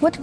What se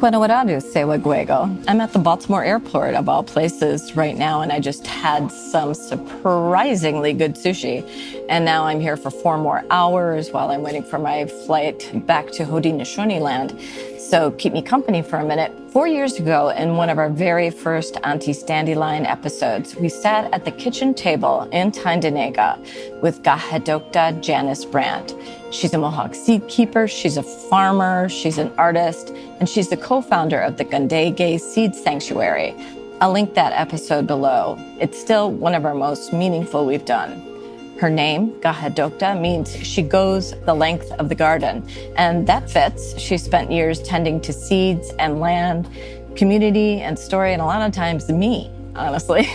Guego? I'm at the Baltimore airport, of all places, right now, and I just had some surprisingly good sushi. And now I'm here for 4 more hours while I'm waiting for my flight back to Haudenosaunee land. So keep me company for a minute. 4 years ago, in one of our very first Aunties Dandelion episodes, we sat at the kitchen table in Kanyen'kehà with Kahehtoktha Janice Brant. She's a Mohawk Seed Keeper, she's a farmer, she's an artist, and she's the co-founder of the Kenté Seed Sanctuary. I'll link that episode below. It's still one of our most meaningful we've done. Her name, Kahehtoktha, means she goes the length of the garden. And that fits. She spent years tending to seeds and land, community and story, and a lot of times me, honestly.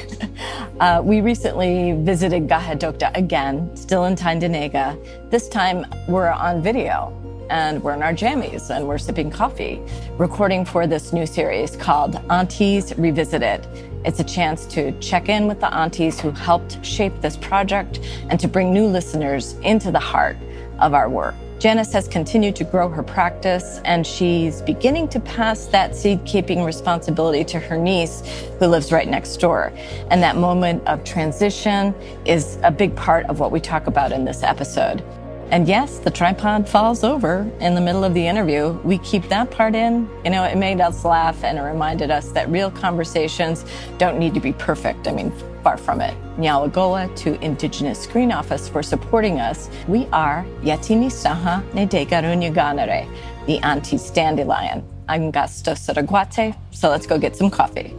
We recently visited Kahehtoktha again, still in Kanyen'kehà. This time we're on video and we're in our jammies and we're sipping coffee, recording for this new series called Aunties Revisited. It's a chance to check in with the aunties who helped shape this project and to bring new listeners into the heart of our work. Janice has continued to grow her practice, and she's beginning to pass that seed-keeping responsibility to her niece, who lives right next door. And that moment of transition is a big part of what we talk about in this episode. And yes, the tripod falls over in the middle of the interview. We keep that part in. You know, it made us laugh and it reminded us that real conversations don't need to be perfect. I mean, far from it. Nyalagoa to Indigenous Screen Office for supporting us. We are Yatini Saha Nedegarunyuganare, the Aunties Dandelion. I'm Gasto Saraguate, so let's go get some coffee.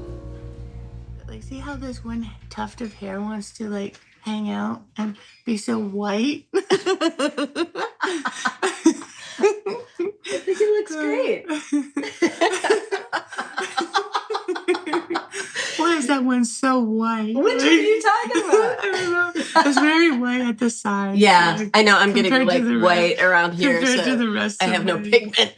Like, see how this one tuft of hair wants to, like, hang out and be so white? I think it looks great. Why is that one so white? Which one are you talking about? I don't know. It's very white at the side. Yeah, like, I know. I'm getting like white around here. Compared so to the rest I have no pigment.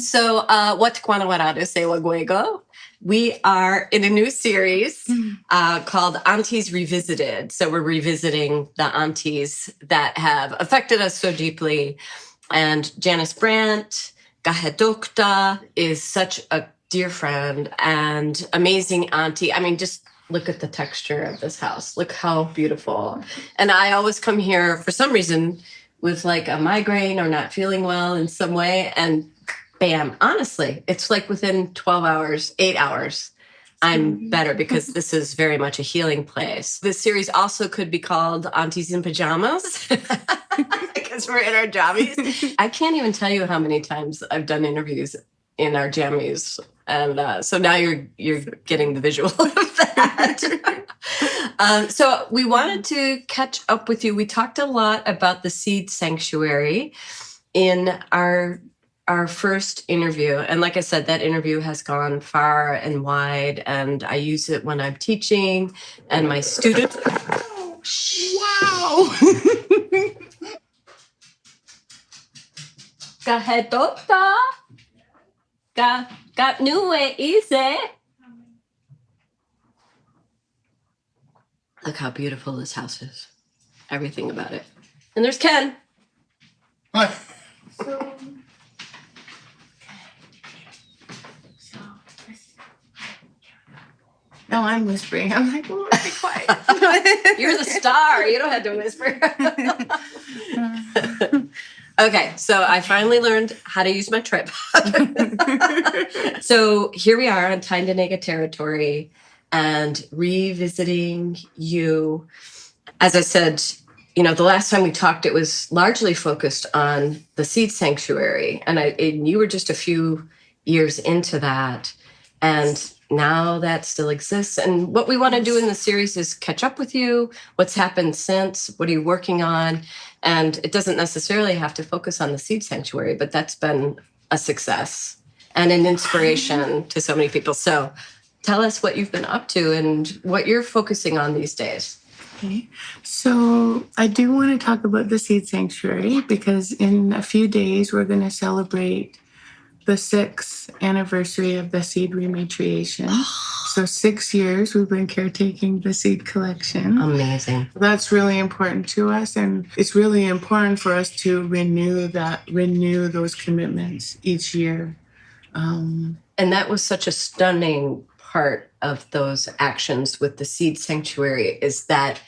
So, what Guanawarado se Waguego? We are in a new series called Aunties Revisited. So we're revisiting the aunties that have affected us so deeply. And Janice Brant, Kahehtoktha, is such a dear friend and amazing auntie. I mean, just look at the texture of this house. Look how beautiful. And I always come here for some reason with like a migraine or not feeling well in some way. And bam, honestly, it's like within 12 hours, 8 hours, I'm better because this is very much a healing place. This series also could be called Aunties in Pajamas because we're in our jammies. I can't even tell you how many times I've done interviews in our jammies. And so now you're getting the visual of that. So we wanted to catch up with you. We talked a lot about the Seed Sanctuary in our first interview. And like I said, that interview has gone far and wide, and I use it when I'm teaching and my students. Wow! Kahehtoktha. Got new way easy. Look how beautiful this house is. Everything about it. And there's Ken. Hi. No, I'm whispering. I'm like, oh, be quiet. You're the star. You don't have to whisper. Okay, so I finally learned how to use my tripod. So here we are on Kanyen'kehà territory and revisiting you. As I said, you know, the last time we talked, it was largely focused on the Seed Sanctuary. And you were just a few years into that. And now that still exists. And what we want to do in the series is catch up with you. What's happened since? What are you working on? And it doesn't necessarily have to focus on the Seed Sanctuary, but that's been a success and an inspiration to so many people. So tell us what you've been up to and what you're focusing on these days. Okay. So I do want to talk about the Seed Sanctuary because in a few days we're going to celebrate the 6th anniversary of the seed rematriation. So 6 years we've been caretaking the seed collection. Amazing. That's really important to us, and it's really important for us to renew those commitments each year. And that was such a stunning part of those actions with the seed sanctuary, is that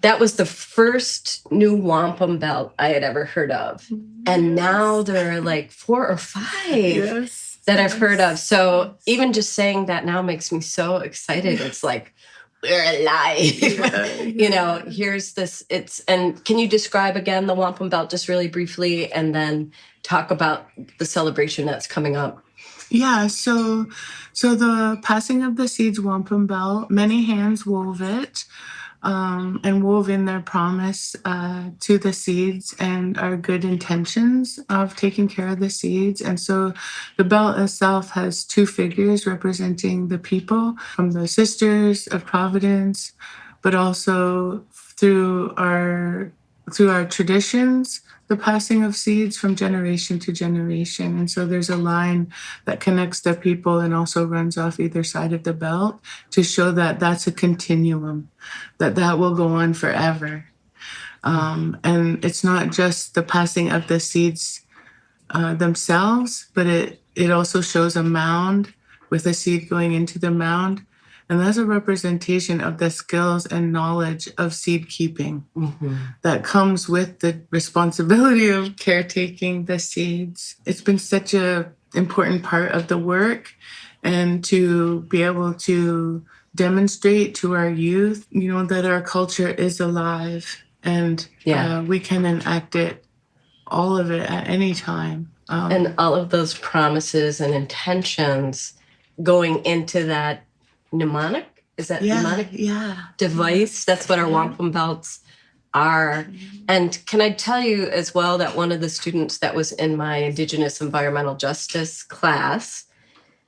that was the first new wampum belt I had ever heard of. And now there are like 4 or 5 that I've heard of. So even just saying that now makes me so excited. It's like, we're alive. You know, here's this. And can you describe again the wampum belt just really briefly, and then talk about the celebration that's coming up? Yeah, so the passing of the seeds wampum belt, many hands wove it, and wove in their promise to the seeds and our good intentions of taking care of the seeds. And so the belt itself has 2 figures representing the people from the Sisters of Providence, but also through our traditions, the passing of seeds from generation to generation. And so there's a line that connects the people and also runs off either side of the belt to show that that's a continuum, that will go on forever. And it's not just the passing of the seeds themselves, but it also shows a mound with a seed going into the mound. And that's a representation of the skills and knowledge of seed keeping that comes with the responsibility of caretaking the seeds. It's been such an important part of the work, and to be able to demonstrate to our youth, you know, that our culture is alive, and we can enact it, all of it, at any time. And all of those promises and intentions going into that mnemonic? Is that mnemonic? Device? That's what our wampum belts are. And can I tell you as well that one of the students that was in my Indigenous Environmental Justice class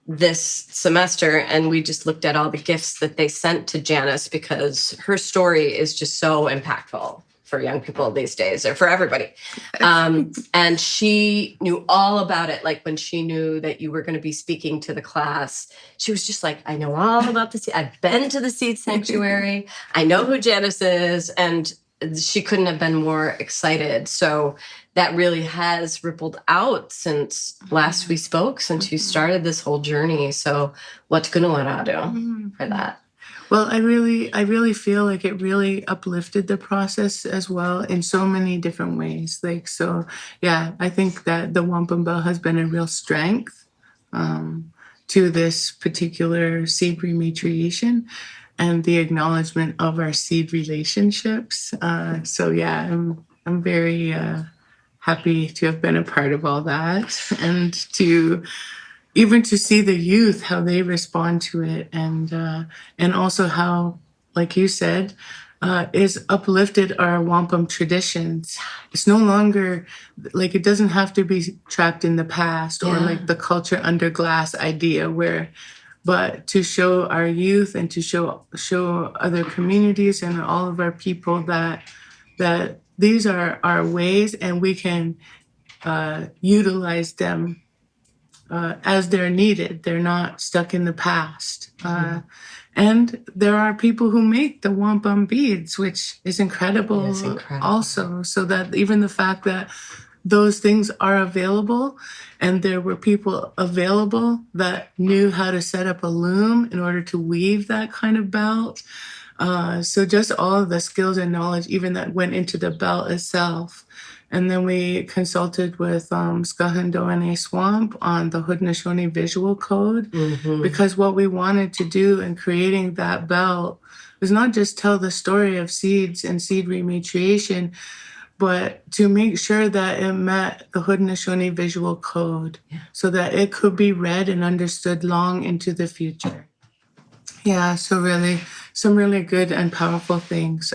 this semester, and we just looked at all the gifts that they sent to Janice, because her story is just so impactful for young people these days, or for everybody. And she knew all about it. Like when she knew that you were going to be speaking to the class, she was just like, I know all about the seed. I've been to the seed sanctuary. I know who Janice is. And she couldn't have been more excited. So that really has rippled out since last we spoke, since you started this whole journey. So what's going to do for that? Well, I really feel like it really uplifted the process as well in so many different ways. Like, so, yeah, I think that the wampum belt has been a real strength to this particular seed rematriation and the acknowledgement of our seed relationships. So, yeah, I'm very happy to have been a part of all that, and to even to see the youth, how they respond to it, and also how, like you said, is uplifted our wampum traditions. It's no longer like, it doesn't have to be trapped in the past or like the culture under glass idea, but to show our youth and to show other communities and all of our people that these are our ways, and we can utilize them as they're needed. They're not stuck in the past. And there are people who make the wampum beads, which is incredible, also. So that even the fact that those things are available, and there were people available that knew how to set up a loom in order to weave that kind of belt. So just all of the skills and knowledge, even that went into the belt itself. And then we consulted with Kahehtoktha Swamp on the Haudenosaunee visual code, because what we wanted to do in creating that belt was not just tell the story of seeds and seed rematriation, but to make sure that it met the Haudenosaunee visual code, so that it could be read and understood long into the future. Yeah, so really, some really good and powerful things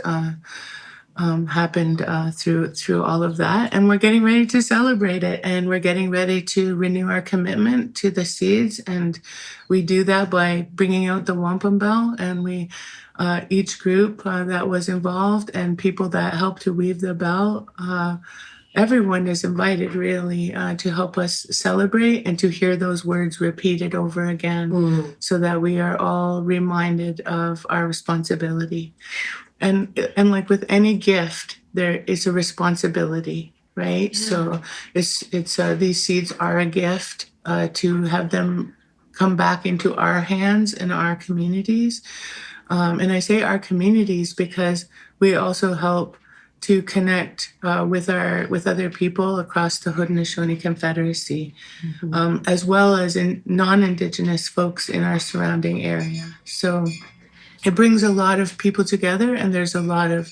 happened through all of that, and we're getting ready to celebrate it, and we're getting ready to renew our commitment to the seeds, and we do that by bringing out the wampum belt, and we each group that was involved and people that helped to weave the belt everyone is invited really to help us celebrate and to hear those words repeated over again so that we are all reminded of our responsibility. And like with any gift, there is a responsibility, right? So it's these seeds are a gift to have them come back into our hands and our communities. And I say our communities because we also help to connect with other people across the Haudenosaunee Confederacy, as well as in non-Indigenous folks in our surrounding area. So it brings a lot of people together, and there's a lot of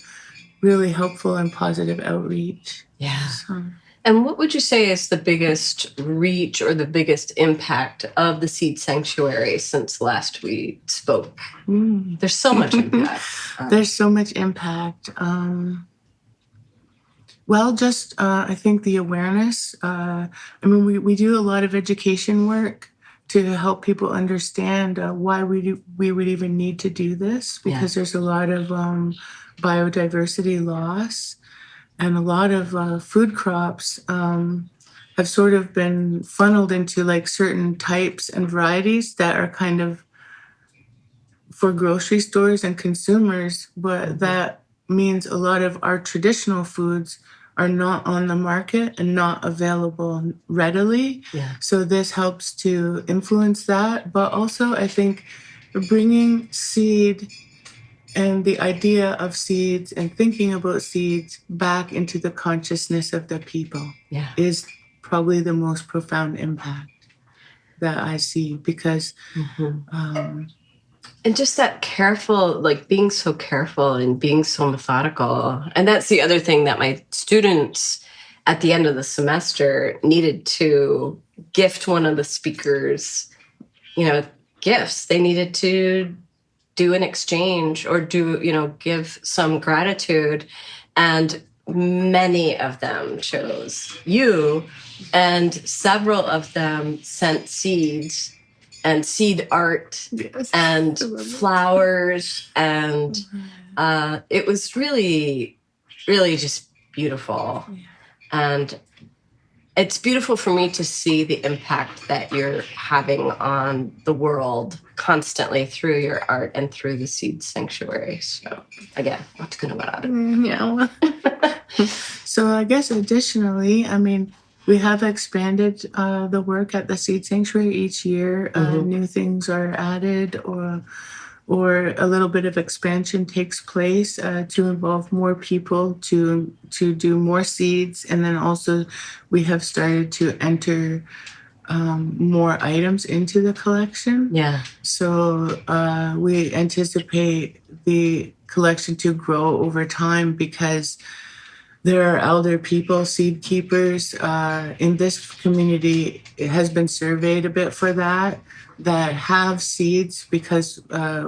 really helpful and positive outreach. Yeah. So. And what would you say is the biggest reach or the biggest impact of the Seed Sanctuary since last we spoke? There's so much impact. There's so much impact. Well, just I think the awareness. I mean, we do a lot of education work to help people understand why we would even need to do this, because there's a lot of biodiversity loss, and a lot of food crops have sort of been funneled into like certain types and varieties that are kind of for grocery stores and consumers, but that means a lot of our traditional foods are not on the market and not available readily. Yeah. So this helps to influence that. But also, I think bringing seed and the idea of seeds and thinking about seeds back into the consciousness of the people is probably the most profound impact that I see, because and just that careful, like being so careful and being so methodical. And that's the other thing that my students at the end of the semester needed to gift one of the speakers, gifts. They needed to do an exchange or give some gratitude. And many of them chose you, and several of them sent seeds and seed art and flowers. And it was really, really just beautiful. Yeah. And it's beautiful for me to see the impact that you're having on the world constantly through your art and through the Seed Sanctuary. So again, what's going on? Yeah. So I guess additionally, I mean, we have expanded the work at the Seed Sanctuary each year. New things are added, or a little bit of expansion takes place to involve more people to do more seeds. And then also we have started to enter more items into the collection. Yeah. So we anticipate the collection to grow over time, because there are elder people, seed keepers. In this community, it has been surveyed a bit for that have seeds, because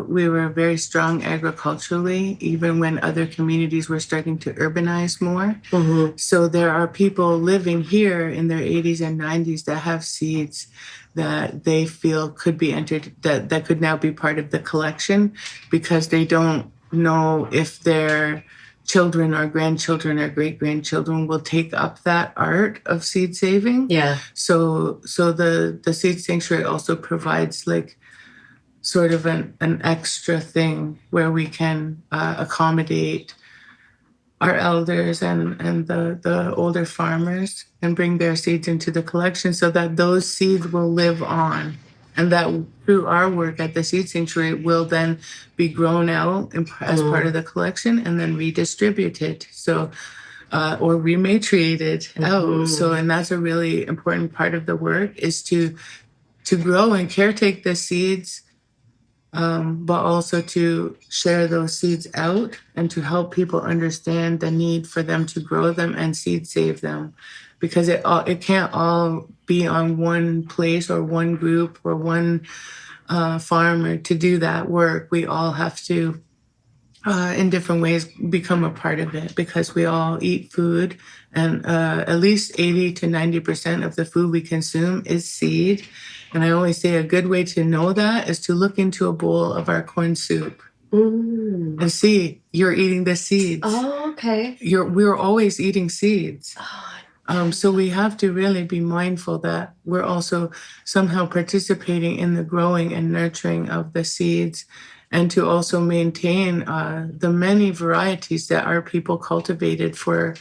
we were very strong agriculturally, even when other communities were starting to urbanize more. So there are people living here in their 80s and 90s that have seeds that they feel could be entered, that could now be part of the collection, because they don't know if they're children or grandchildren or great-grandchildren will take up that art of seed saving. Yeah. So the Seed Sanctuary also provides like sort of an extra thing where we can accommodate our elders and the older farmers and bring their seeds into the collection, so that those seeds will live on. And that through our work at the Seed Sanctuary will then be grown out as part of the collection and then redistributed. So, or rematriated out. So, and that's a really important part of the work, is to grow and caretake the seeds, but also to share those seeds out and to help people understand the need for them to grow them and seed save them. Because it can't all be on one place or one group or one farmer to do that work. We all have to, in different ways, become a part of it, because we all eat food, and at least 80 to 90% of the food we consume is seed. And I always say a good way to know that is to look into a bowl of our corn soup and see you're eating the seeds. Oh, okay. We're always eating seeds. Oh, So we have to really be mindful that we're also somehow participating in the growing and nurturing of the seeds, and to also maintain the many varieties that our people cultivated for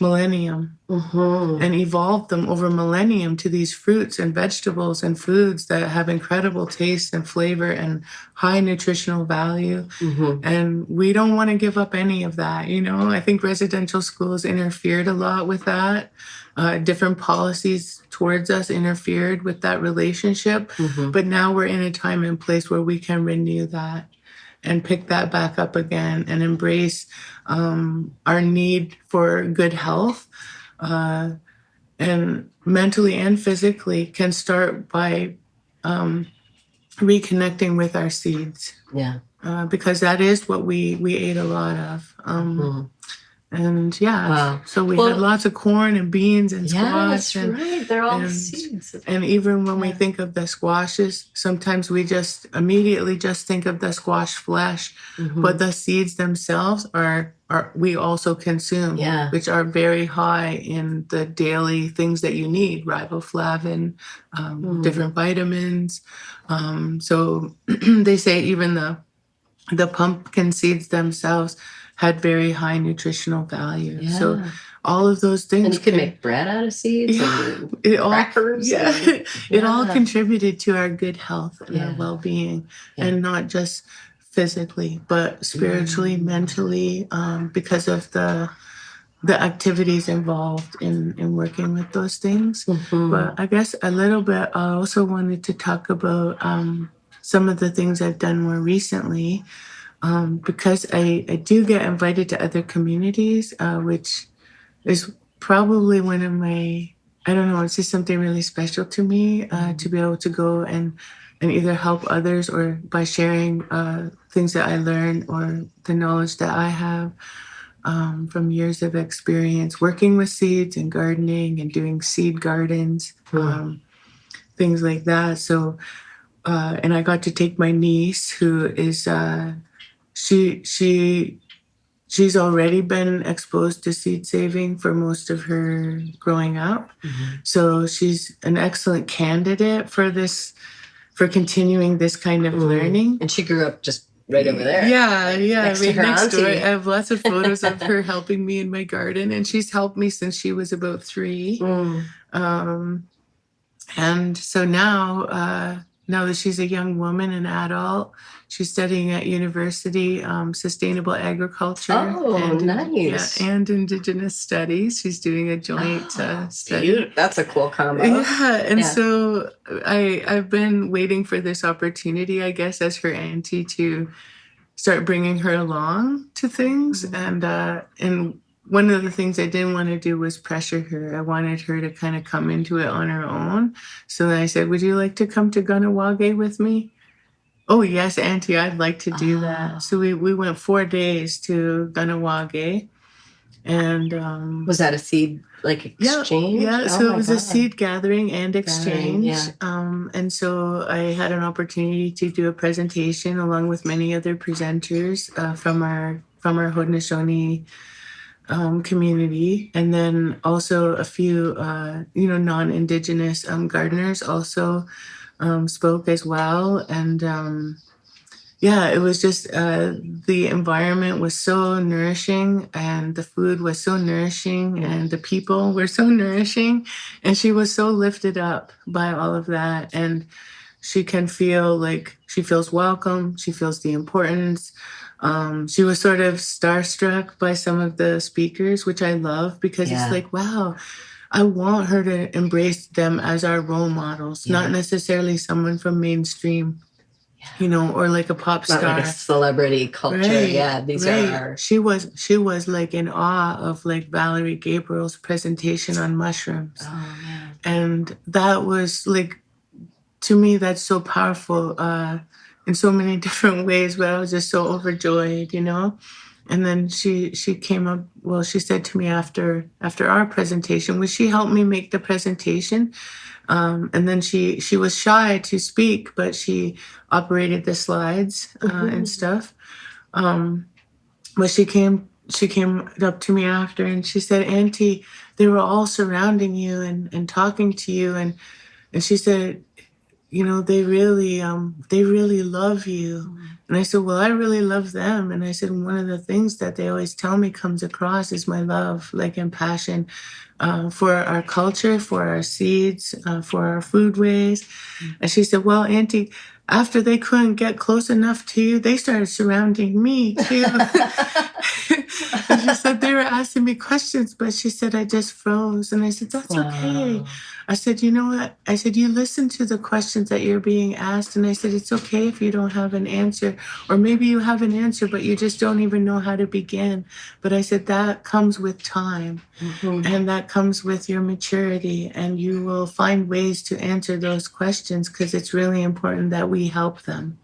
millennium, and evolved them over millennium to these fruits and vegetables and foods that have incredible taste and flavor and high nutritional value. And we don't want to give up any of that. I think residential schools interfered a lot with that. Different policies towards us interfered with that relationship. But now we're in a time and place where we can renew that and pick that back up again and embrace our need for good health, and mentally and physically can start by reconnecting with our seeds. Because that is what we ate a lot of. And so we had lots of corn and beans and squash. That's right. They're all seeds. And even when we think of the squashes, sometimes we just immediately just think of the squash flesh, but the seeds themselves are we also consume, which are very high in the daily things that you need, riboflavin, different vitamins. So they say even the pumpkin seeds themselves had very high nutritional value. So all of those things. And you can make bread out of seeds and crackers. It all contributed to our good health and our well-being, and not just physically, but spiritually, mentally, because of the activities involved in working with those things. But I guess a little bit, I also wanted to talk about some of the things I've done more recently. Because I do get invited to other communities, which is probably one of my, I don't know, it's just something really special to me, to be able to go and either help others or by sharing things that I learned or the knowledge that I have from years of experience working with seeds and gardening and doing seed gardens, things like that. So, and I got to take my niece, who is she's already been exposed to seed saving for most of her growing up. So she's an excellent candidate for continuing this kind of learning. And she grew up just right over there. Next to her next door. I auntie. have lots of photos of her helping me in my garden, and she's helped me since she was about 3. And so now that she's a young woman, an adult, she's studying at university, sustainable agriculture. Nice. And Indigenous studies. She's doing a joint study. That's a cool combo. So I've been waiting for this opportunity, I guess, as her auntie, to start bringing her along to things. And one of the things I didn't want to do was pressure her. I wanted her to kind of come into it on her own. So then I said, would you like to come to Ganawage with me? Oh, yes, Auntie, I'd like to do that. So we went 4 days to Ganawage. And was that a seed exchange? So it was a seed gathering and exchange. And so I had an opportunity to do a presentation along with many other presenters from our Haudenosaunee community, and then also a few non-Indigenous gardeners also spoke as well. And it was just the environment was so nourishing, and the food was so nourishing, and the people were so nourishing, and she was so lifted up by all of that. And she can feel like she feels welcome, she feels the importance. She was sort of starstruck by some of the speakers, which I love, because it's like, wow, I want her to embrace them as our role models, not necessarily someone from mainstream, or like a pop star. Not like a celebrity culture. These are. She was like in awe of like Valerie Gabriel's presentation on mushrooms. Oh, man. And that was like, to me, that's so powerful. In so many different ways, but I was just so overjoyed, And then she came up, she said to me after our presentation, she helped me make the presentation. And then she was shy to speak, but she operated the slides and stuff. But she came she came up to me after and she said, Auntie, they were all surrounding you and talking to you. And she said, you know, they really love you. And I said, well, I really love them. And I said, one of the things that they always tell me comes across is my love, like, and passion for our culture, for our seeds, for our foodways. And she said, well, Auntie, after they couldn't get close enough to you, they started surrounding me too. And she said they were asking me questions, but she said I just froze. And I said, that's okay. I said, you know what? I said, you listen to the questions that you're being asked. And I said, it's okay if you don't have an answer. Or maybe you have an answer, but you just don't even know how to begin. But I said, that comes with time. And that comes with your maturity. And you will find ways to answer those questions because it's really important that we help them.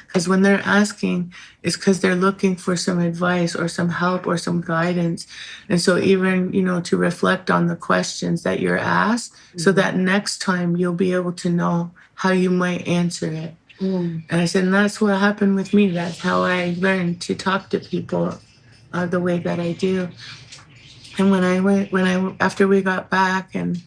Because when they're asking, it's because they're looking for some advice or some help or some guidance. And so even, you know, to reflect on the questions that you're asked so that next time you'll be able to know how you might answer it. And I said, and that's what happened with me. That's how I learned to talk to people the way that I do. And after we got back and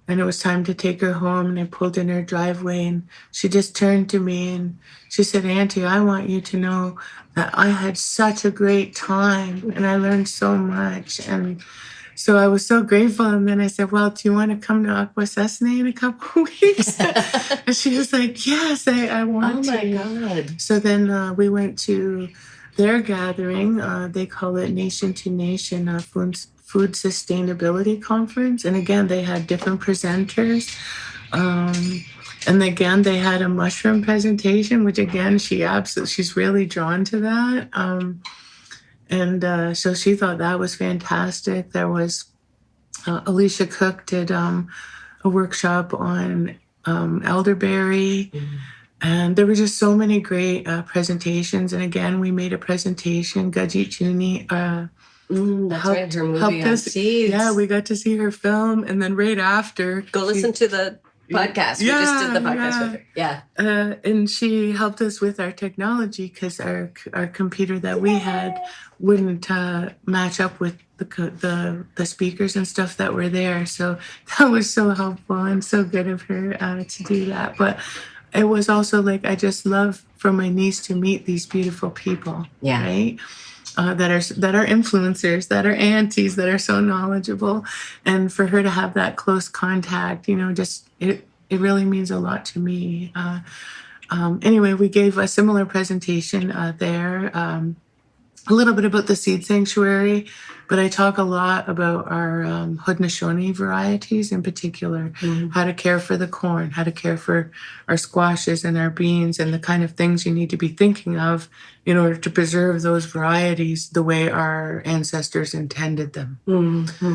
it was time to take her home and I pulled in her driveway and she just turned to me and she said, Auntie, I want you to know that I had such a great time and I learned so much. And so I was so grateful. And then I said, well, do you want to come to Akwesasne in a couple of weeks? And she was like, yes, I want to. Oh my God. So then we went to their gathering. They call it Nation to Nation Food Sustainability Conference. And again, they had different presenters. And again, they had a mushroom presentation, which again, she's really drawn to that. So she thought that was fantastic. There was Alicia Cook did a workshop on elderberry. And there were just so many great presentations. And again, we made a presentation. Gajit Juni that's right, her movie on seeds. Yeah, we got to see her film. And then right after... Go listen to the podcast. We just did the podcast with her. Yeah. And she helped us with our technology because our computer that we had wouldn't match up with the speakers and stuff that were there. So that was so helpful and so good of her to do that. But it was also like, I just love for my niece to meet these beautiful people. Yeah. Right? That are influencers, that are aunties, that are so knowledgeable. And for her to have that close contact, you know, just it really means a lot to me. Anyway, we gave a similar presentation there, a little bit about the seed sanctuary, but I talk a lot about our Haudenosaunee varieties in particular, how to care for the corn, how to care for our squashes and our beans and the kind of things you need to be thinking of in order to preserve those varieties the way our ancestors intended them.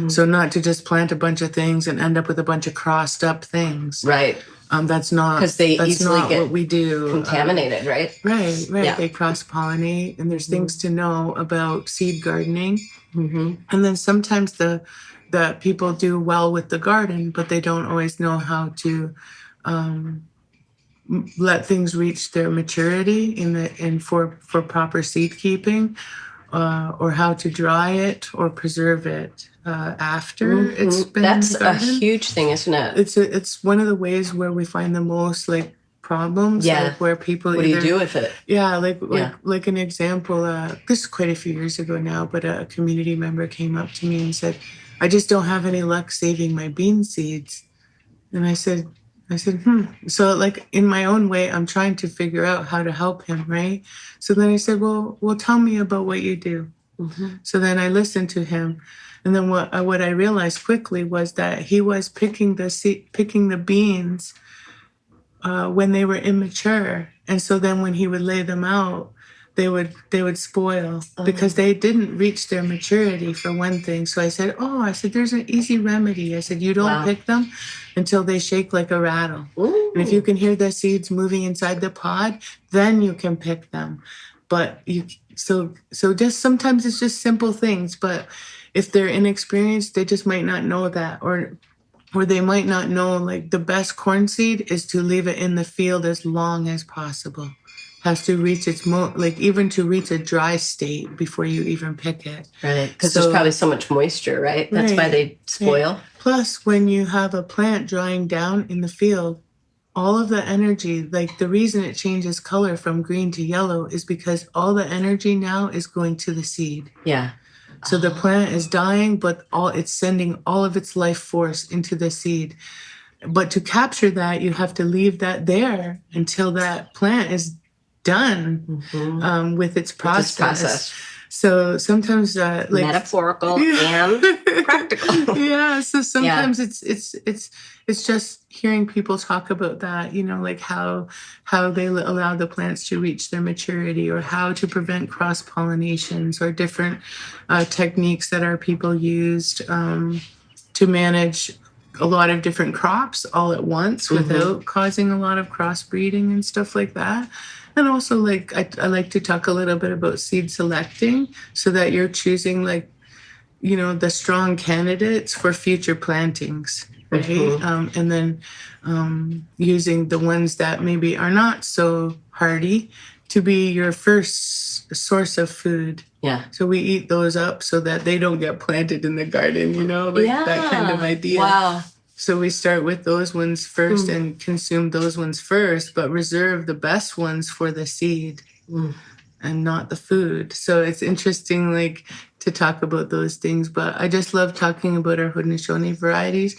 So not to just plant a bunch of things and end up with a bunch of crossed up things. Right. That's not because they easily get what we do. Contaminated, right? Right. Yeah. They cross-pollinate, and there's things to know about seed gardening. And then sometimes the people do well with the garden, but they don't always know how to let things reach their maturity for proper seed keeping, or how to dry it or preserve it after it's been That's gardened. A huge thing, isn't it? It's one of the ways where we find the most like problems. Yeah. Like where people what do you do with it? Yeah, like an example. This is quite a few years ago now, but a community member came up to me and said, "I just don't have any luck saving my bean seeds." And I said, So like in my own way, I'm trying to figure out how to help him, right? So then I said, well, tell me about what you do. So then I listened to him. And then what I realized quickly was that he was picking the beans when they were immature. And so then when he would lay them out, they would spoil because they didn't reach their maturity, for one thing. So I said, there's an easy remedy. I said, you don't pick them until they shake like a rattle. Ooh. And if you can hear the seeds moving inside the pod, then you can pick them. But so just sometimes it's just simple things, but if they're inexperienced, they just might not know that, or they might not know, like, the best corn seed is to leave it in the field as long as possible. has to reach its even to reach a dry state before you even pick it. Right, because there's probably so much moisture, right? That's why they spoil. Right. Plus, when you have a plant drying down in the field, all of the energy, like the reason it changes color from green to yellow is because all the energy now is going to the seed. Yeah. So the plant is dying, but it's sending all of its life force into the seed. But to capture that, you have to leave that there until that plant is done with its process. So sometimes metaphorical and practical. Yeah. So sometimes it's just hearing people talk about that, like how they allow the plants to reach their maturity, or how to prevent cross pollinations, or different techniques that our people used to manage a lot of different crops all at once without causing a lot of crossbreeding and stuff like that. And also, I like to talk a little bit about seed selecting, so that you're choosing the strong candidates for future plantings, right? And then using the ones that maybe are not so hardy to be your first source of food. Yeah. So we eat those up so that they don't get planted in the garden, that kind of idea. Wow. So we start with those ones first and consume those ones first, but reserve the best ones for the seed and not the food. So it's interesting, to talk about those things. But I just love talking about our Haudenosaunee varieties.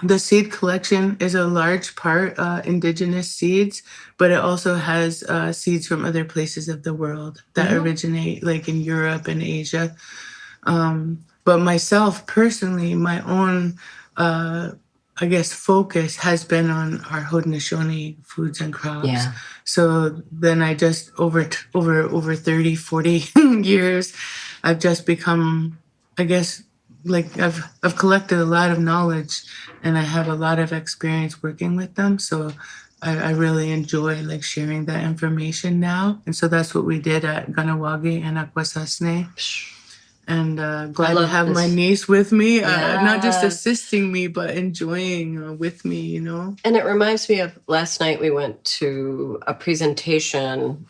The seed collection is a large part indigenous seeds, but it also has seeds from other places of the world that originate in Europe and Asia. But myself personally, my own focus has been on our Haudenosaunee foods and crops. Yeah. So then I just over 30, 40 years, I've just become, I've collected a lot of knowledge, and I have a lot of experience working with them. So I really enjoy sharing that information now. And so that's what we did at Ganawagi and Akwesasne. And glad to have my niece with me, not just assisting me, but enjoying with me, And it reminds me of last night we went to a presentation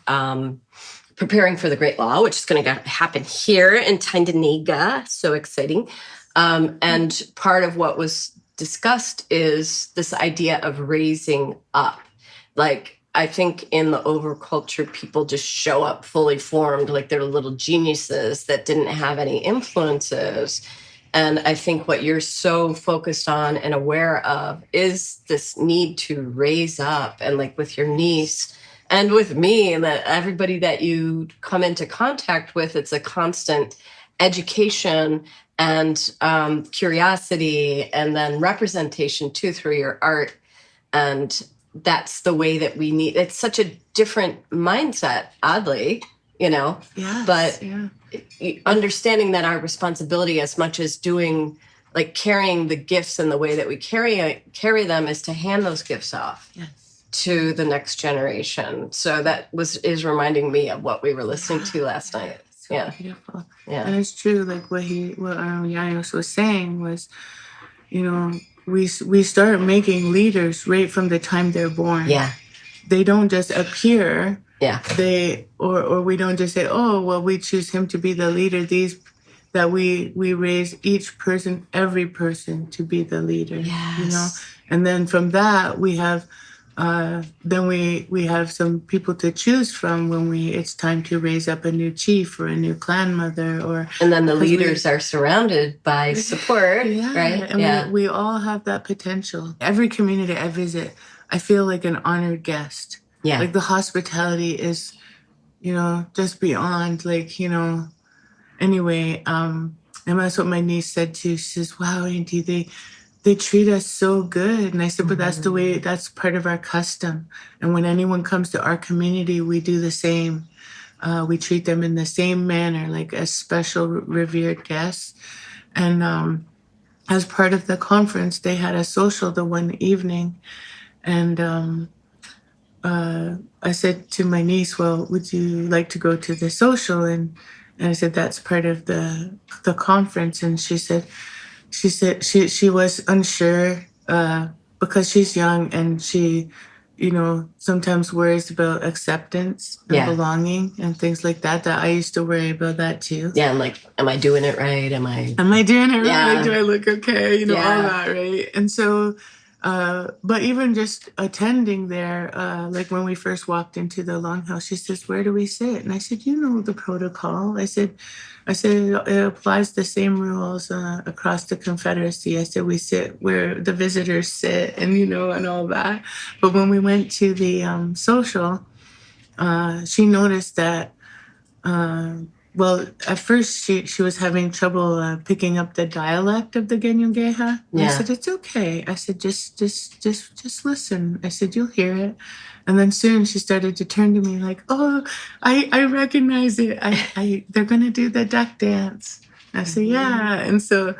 preparing for the Great Law, which is going to happen here in Kanyen'kehà. So exciting. And part of what was discussed is this idea of raising up. I think in the overculture, people just show up fully formed, like they're little geniuses that didn't have any influences. And I think what you're so focused on and aware of is this need to raise up. And with your niece and with me, and that everybody that you come into contact with, it's a constant education and curiosity, and then representation too through your art. And that's the way that we need. It's such a different mindset, oddly, Yes, but understanding that our responsibility, as much as doing, carrying the gifts and the way that we carry them, is to hand those gifts off to the next generation. So that is reminding me of what we were listening to last night. So beautiful. Yeah. And it's true, what Janice was saying was, we start making leaders right from the time they're born. Yeah. They don't just appear. Yeah. Or we don't just say, oh, well, we choose him to be the leader. That we raise each person, every person, to be the leader. Yes. And then from that we have we have some people to choose from when it's time to raise up a new chief or a new clan mother, and then the leaders are surrounded by support, right? And we all have that potential. Every community I visit, I feel like an honored guest. Yeah. The hospitality is, just beyond, anyway, and that's what my niece said too. She says, wow, Auntie, they treat us so good. And I said, but that's the way, that's part of our custom. And when anyone comes to our community, we do the same. We treat them in the same manner, as special, revered guests. And as part of the conference, they had a social the one evening. And I said to my niece, well, would you like to go to the social? And I said, that's part of the conference. And she said she was unsure because she's young, and she sometimes worries about acceptance and belonging and things like that I used to worry about that too. Yeah, I'm like, am I doing it right? Am I doing it right? Do I look okay? All that, right? And so, but even just attending there, like when we first walked into the longhouse, she says, "Where do we sit?" And I said, the protocol. I said, it applies the same rules across the Confederacy. I said, we sit where the visitors sit, and and all that. But when we went to the social, she noticed that. Well, at first she was having trouble picking up the dialect of the Kanyen'kehà. Yeah. I said, it's okay. I said, just listen. I said, you'll hear it. And then soon she started to turn to me like, oh, I recognize it. They're gonna do the duck dance. I said, yeah. And so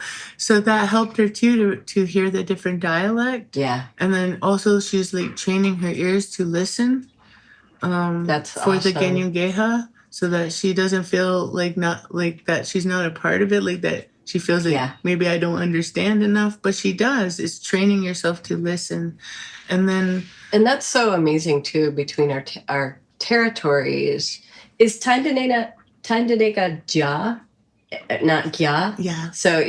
that helped her too to hear the different dialect. Yeah. And then also she's like training her ears to listen. That's for awesome. the Kanyen'kehà, so that she doesn't feel like that she's not a part of it, like that she feels like maybe I don't understand enough, but she does. It's training yourself to listen, and that's so amazing too. Between our territories, is Kanyen'kehà ja, not gya? Yeah. So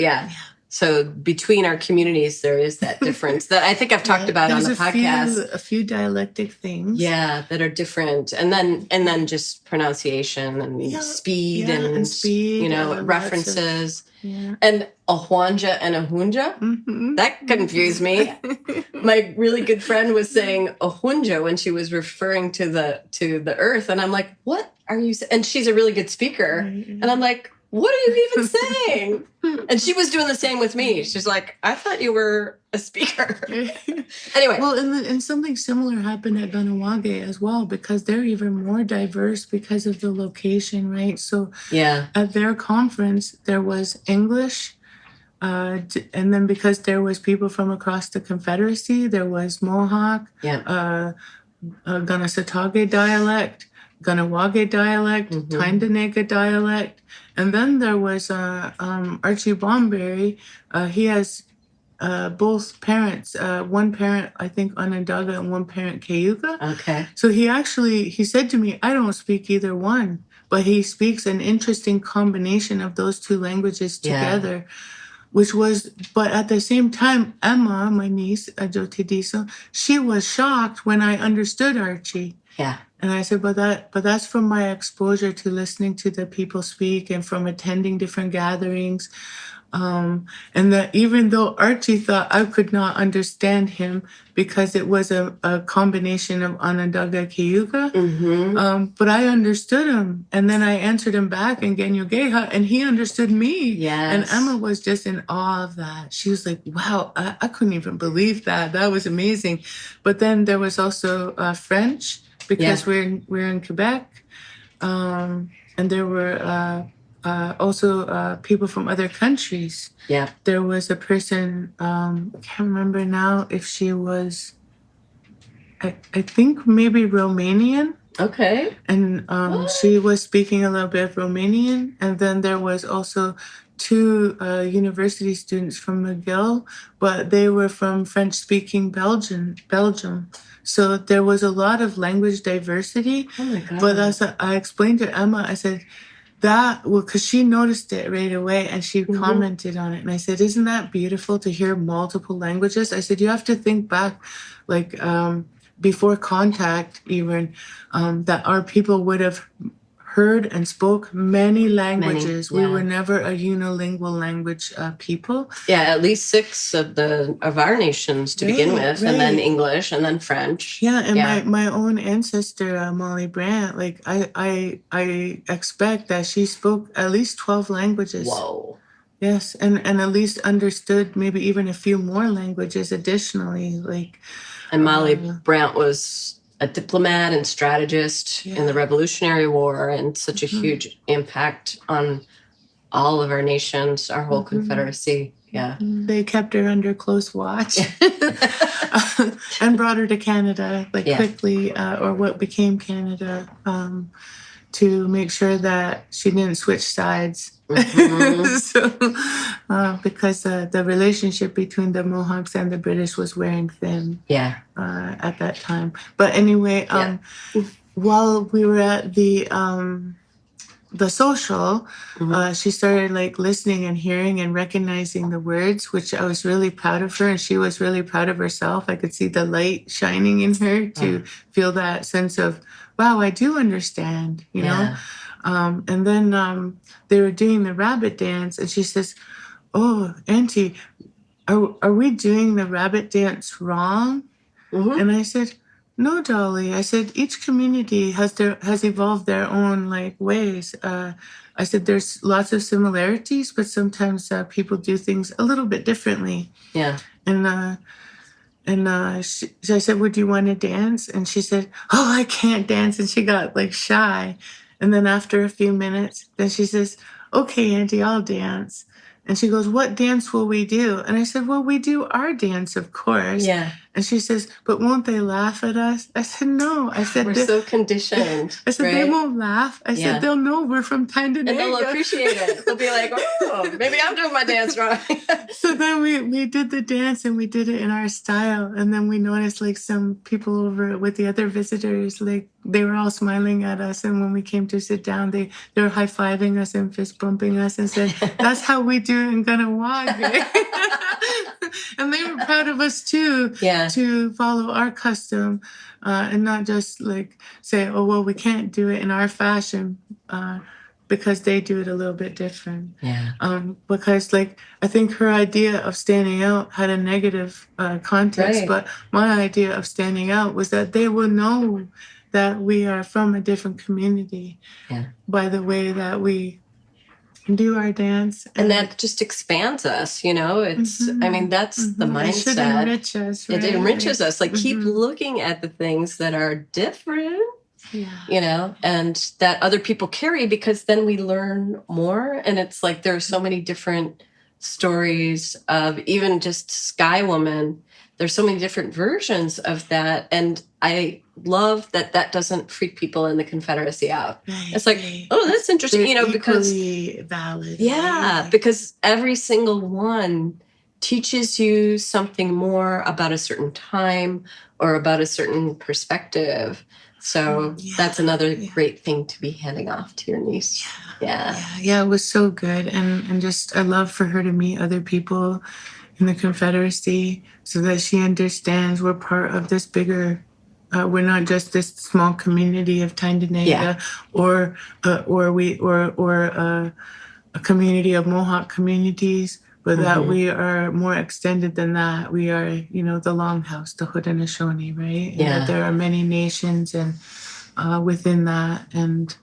So between our communities, there is that difference that I think I've talked about on the podcast. A few dialectic things. Yeah, that are different. And then just pronunciation and speed and speed, references. And a Huanja and a Hunja. Mm-hmm. That confused me. My really good friend was saying a Hunja when she was referring to the earth. And I'm like, what are you saying? And she's a really good speaker. And I'm like, what are you even saying? And she was doing the same with me. She's like, I thought you were a speaker. Anyway. Well, and something similar happened at Ganawage as well, because they're even more diverse because of the location, right? So at their conference, there was English. And then because there was people from across the Confederacy, there was Mohawk, Ganasatake dialect, Ganawage dialect, Kanyen'kehà dialect. And then there was Archie Bomberry. He has both parents. One parent, I think, Onondaga, and one parent, Cayuga. Okay. So he said to me, I don't speak either one, but he speaks an interesting combination of those two languages together. But at the same time, Emma, my niece, Jyotidiso, she was shocked when I understood Archie. Yeah. And I said, but that's from my exposure to listening to the people speak and from attending different gatherings. And that even though Archie thought I could not understand him because it was a combination of Onondaga Cayuga, but I understood him. And then I answered him back in Kanyen'kehà, and he understood me. Yes. And Emma was just in awe of that. She was like, wow, I couldn't even believe that. That was amazing. But then there was also French, because we're in Quebec. And there were also people from other countries. Yeah. There was a person, I can't remember now if she was, I think maybe Romanian. Okay. And she was speaking a little bit of Romanian. And then there was also two university students from McGill, but they were from French-speaking Belgium. So there was a lot of language diversity. Oh my God. But as I explained to Emma, I said, because she noticed it right away and she commented on it. And I said, isn't that beautiful to hear multiple languages? I said, you have to think back, like before contact even, that our people would have heard and spoke many languages. We were never a unilingual language people. Yeah, at least 6 of our nations to begin with, and then English, and then French. Yeah, and my own ancestor, Molly Brant, like I expect that she spoke at least 12 languages. Whoa. Yes, and at least understood maybe even a few more languages additionally. And Molly Brant was a diplomat and strategist in the Revolutionary War, and such a huge impact on all of our nations, our whole Confederacy. Yeah. They kept her under close watch and brought her to Canada quickly, or what became Canada, to make sure that she didn't switch sides. Because the relationship between the Mohawks and the British was wearing thin. Yeah. At that time. But anyway, while we were at the social, she started like listening and hearing and recognizing the words, which I was really proud of her, and she was really proud of herself. I could see the light shining in her to feel that sense of, wow, I do understand, you know? And then they were doing the rabbit dance, and she says, oh, Auntie, are we doing the rabbit dance wrong? And I said, no, Dolly. I said, each community has evolved their own like ways. I said, there's lots of similarities, but sometimes people do things a little bit differently. Yeah. And I said, would you want to dance? And she said, oh, I can't dance. And she got like shy. And then after a few minutes, then she says, okay, Auntie, I'll dance. And she goes, what dance will we do? And I said, well, we do our dance, of course. Yeah. And she says, but won't they laugh at us? I said, no. I said, we're so conditioned. I said, they won't laugh. I said, they'll know we're from Kanyen'kehà. And they'll appreciate it. They'll be like, oh, maybe I'm doing my dance wrong. So then we did the dance, and we did it in our style. And then we noticed like some people over with the other visitors, like they were all smiling at us. And when we came to sit down, they were high-fiving us and fist bumping us and said, that's how we do it in Kanyen'kehà. And they were proud of us too, to follow our custom and not just like say, oh, well, we can't do it in our fashion because they do it a little bit different. Yeah. Because like I think her idea of standing out had a negative context, but my idea of standing out was that they will know that we are from a different community by the way that we do our dance. And that just expands us, you know? It's, I mean, that's the mindset. It should enrich us, right? It enriches us. Like, keep looking at the things that are different, you know, and that other people carry, because then we learn more. And it's like there are so many different stories of even just Sky Woman. There's so many different versions of that. And I love that that doesn't freak people in the Confederacy out. Right, it's like, oh, that's interesting, they're you know, because valid. Yeah, because every single one teaches you something more about a certain time or about a certain perspective. So that's another great thing to be handing off to your niece. Yeah, it was so good. And just I love for her to meet other people in the Confederacy so that she understands we're part of this bigger, we're not just this small community of Kanyen'kehà or a community of Mohawk communities, but that we are more extended than that. We are, you know, the Longhouse, the Haudenosaunee, right? And that there are many nations and within that. And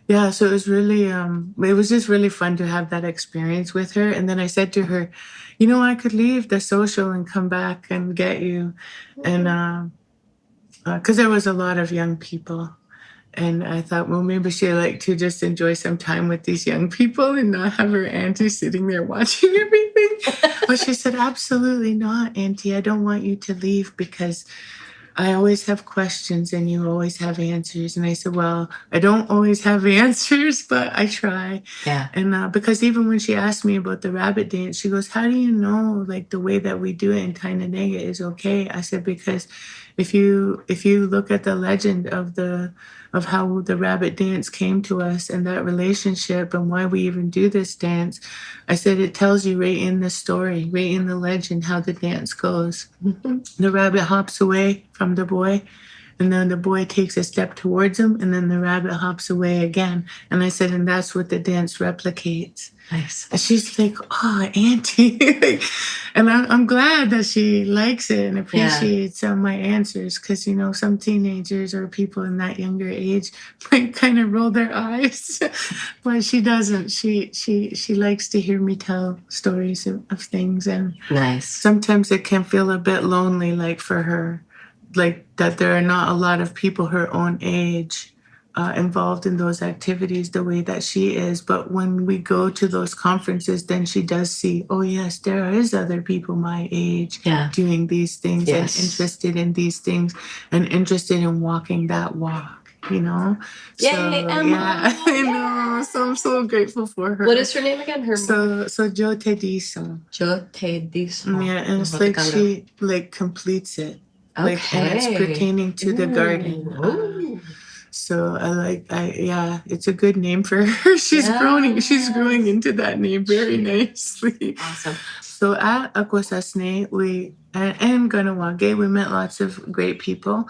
so it was really, it was just really fun to have that experience with her. And then I said to her, you know, I could leave the social and come back and get you. And because there was a lot of young people. And I thought, well, maybe she'd like to just enjoy some time with these young people and not have her auntie sitting there watching everything. But she said, absolutely not, Auntie. I don't want you to leave because I always have questions and you always have answers. And I said, well, I don't always have answers, but I try. Yeah. And because even when she asked me about the rabbit dance, she goes, how do you know like the way that we do it in Kanyen'kehà is okay? I said, because if you look at the legend of how the rabbit dance came to us and that relationship and why we even do this dance, I said it tells you right in the story, right in the legend, how the dance goes. The rabbit hops away from the boy, and then the boy takes a step towards him, and then the rabbit hops away again. And I said, and that's what the dance replicates. Nice. And she's like, oh, Auntie. And I'm glad that she likes it and appreciates my answers, because, you know, some teenagers or people in that younger age might kind of roll their eyes. But she doesn't. She likes to hear me tell stories of things. And sometimes it can feel a bit lonely, like for her, like that there are not a lot of people her own age involved in those activities the way that she is. But when we go to those conferences, then she does see, oh yes, there is other people my age doing these things and interested in these things and interested in walking that walk, you know? Yay, Emma! I know. So I'm so grateful for her. What is her name again? Her so Jo Te Diso. Jo Te Diso. Yeah, and it's like she like completes it. Like, and it's pertaining to the garden. So it's a good name for her. She's growing into that name very nicely. Awesome. So at Akwesasne, and Ganawage, we met lots of great people.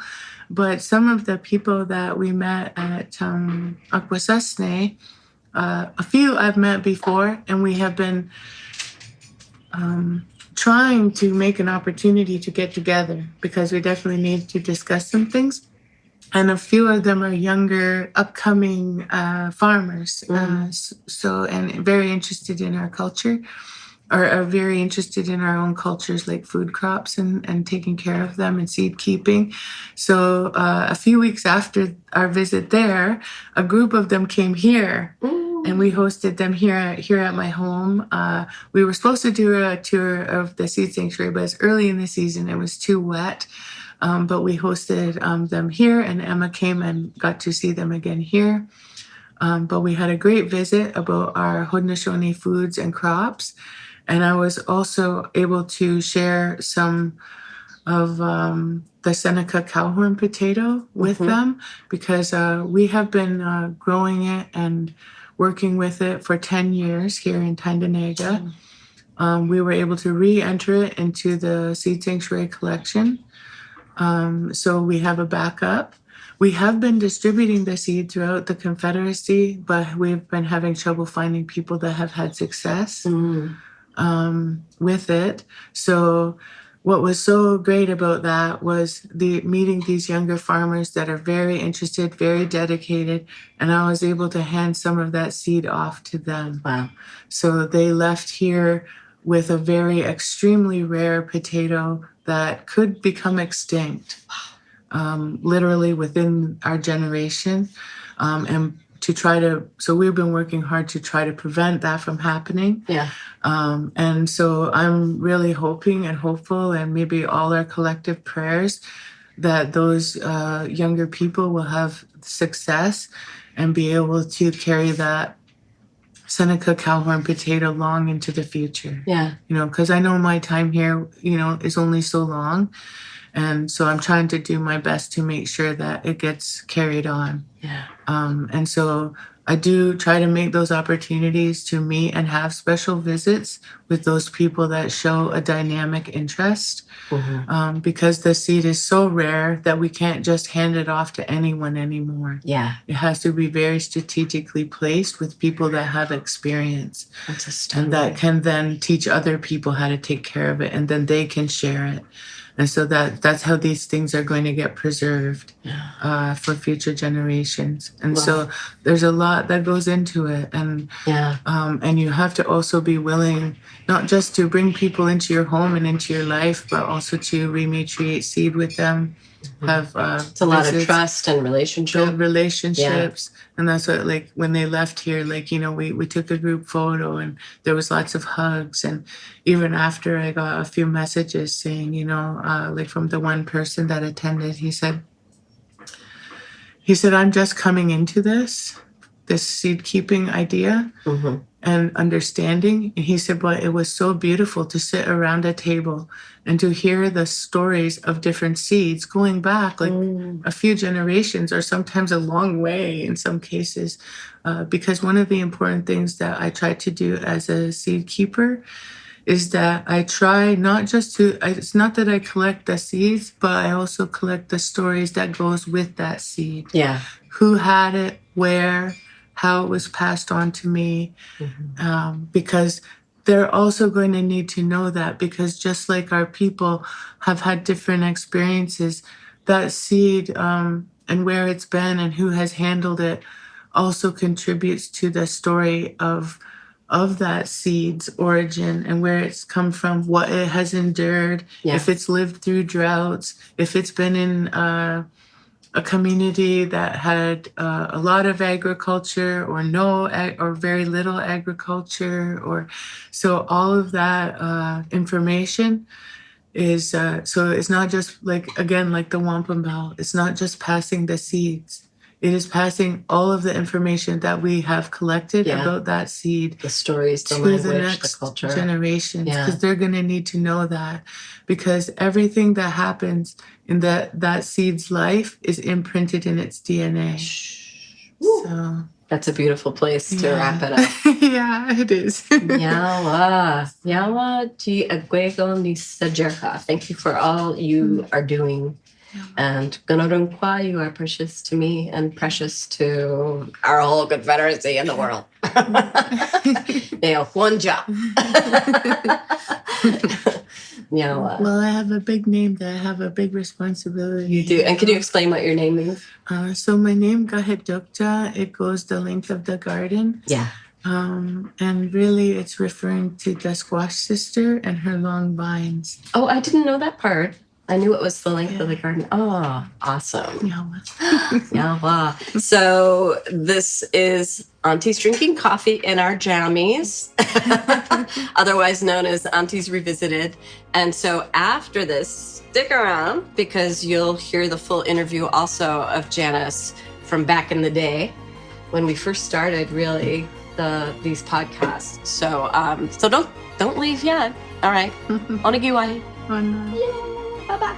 But some of the people that we met at Akwesasne, a few I've met before, and we have been trying to make an opportunity to get together because we definitely need to discuss some things. And a few of them are younger, upcoming farmers. And very interested in our culture, or are very interested in our own cultures, like food crops and taking care of them and seed keeping. So a few weeks after our visit there, a group of them came here. And we hosted them here at my home. We were supposed to do a tour of the seed sanctuary, but it's early in the season. It was too wet. But we hosted them here, and Emma came and got to see them again here. But we had a great visit about our Haudenosaunee foods and crops. And I was also able to share some of the Seneca cowhorn potato with them because we have been growing it and working with it for 10 years here in Tyendinaga. We were able to re-enter it into the Seed Sanctuary collection. So we have a backup. We have been distributing the seed throughout the Confederacy, but we've been having trouble finding people that have had success with it. So what was so great about that was meeting these younger farmers that are very interested, very dedicated, and I was able to hand some of that seed off to them. Wow. So they left here with a very extremely rare potato that could become extinct, literally within our generation. So we've been working hard to try to prevent that from happening. Yeah. And so I'm really hoping and hopeful, and maybe all our collective prayers, that those younger people will have success and be able to carry that Seneca cowhorn potato long into the future. Yeah. Because I know my time here, is only so long. And so I'm trying to do my best to make sure that it gets carried on. Yeah. And so I do try to make those opportunities to meet and have special visits with those people that show a dynamic interest, because the seed is so rare that we can't just hand it off to anyone anymore. Yeah. It has to be very strategically placed with people that have experience. That's astounding. And that can then teach other people how to take care of it, and then they can share it. And so that's how these things are going to get preserved for future generations. And so there's a lot that goes into it. And and you have to also be willing not just to bring people into your home and into your life, but also to rematriate seed with them. It's a lot of trust and relationships. And that's what, like, when they left here, like, we took a group photo and there was lots of hugs. And even after, I got a few messages saying, like from the one person that attended, he said, I'm just coming into this seed keeping idea and understanding. And he said, but it was so beautiful to sit around a table and to hear the stories of different seeds going back like a few generations, or sometimes a long way in some cases. Because one of the important things that I try to do as a seed keeper is that I try not just it's not that I collect the seeds, but I also collect the stories that goes with that seed. Yeah. Who had it, where, how it was passed on to me, because they're also going to need to know that, because just like our people have had different experiences, that seed and where it's been and who has handled it also contributes to the story of that seed's origin and where it's come from, what it has endured, if it's lived through droughts, if it's been in a community that had a lot of agriculture or or very little agriculture, or so all of that information is so it's not just like, again, like the wampum bell, it's not just passing the seeds. it is passing all of the information that we have collected about that seed, the stories, the to language, the next the culture, generations, because they're going to need to know that, because everything that happens in that seed's life is imprinted in its DNA. So that's a beautiful place to wrap it up. Yeah, it is. Yawa ti agwego ni sajerka. Thank you for all you are doing. And Gunarungkwa, you are precious to me and precious to our whole Confederacy and the world. One job. Well, I have a big name that I have a big responsibility. You do. And can you explain what your name means? So my name, Kahehtoktha, it goes the length of the garden. Yeah. And really it's referring to the squash sister and her long vines. Oh, I didn't know that part. I knew it was the length of the garden. Oh, awesome. Yawa. So this is Aunties drinking coffee in our jammies, otherwise known as Aunties Revisited. And so after this, stick around because you'll hear the full interview also of Janice from back in the day when we first started really these podcasts. So don't leave yet. All right. Onegiwai. Oh, no. Bye-bye.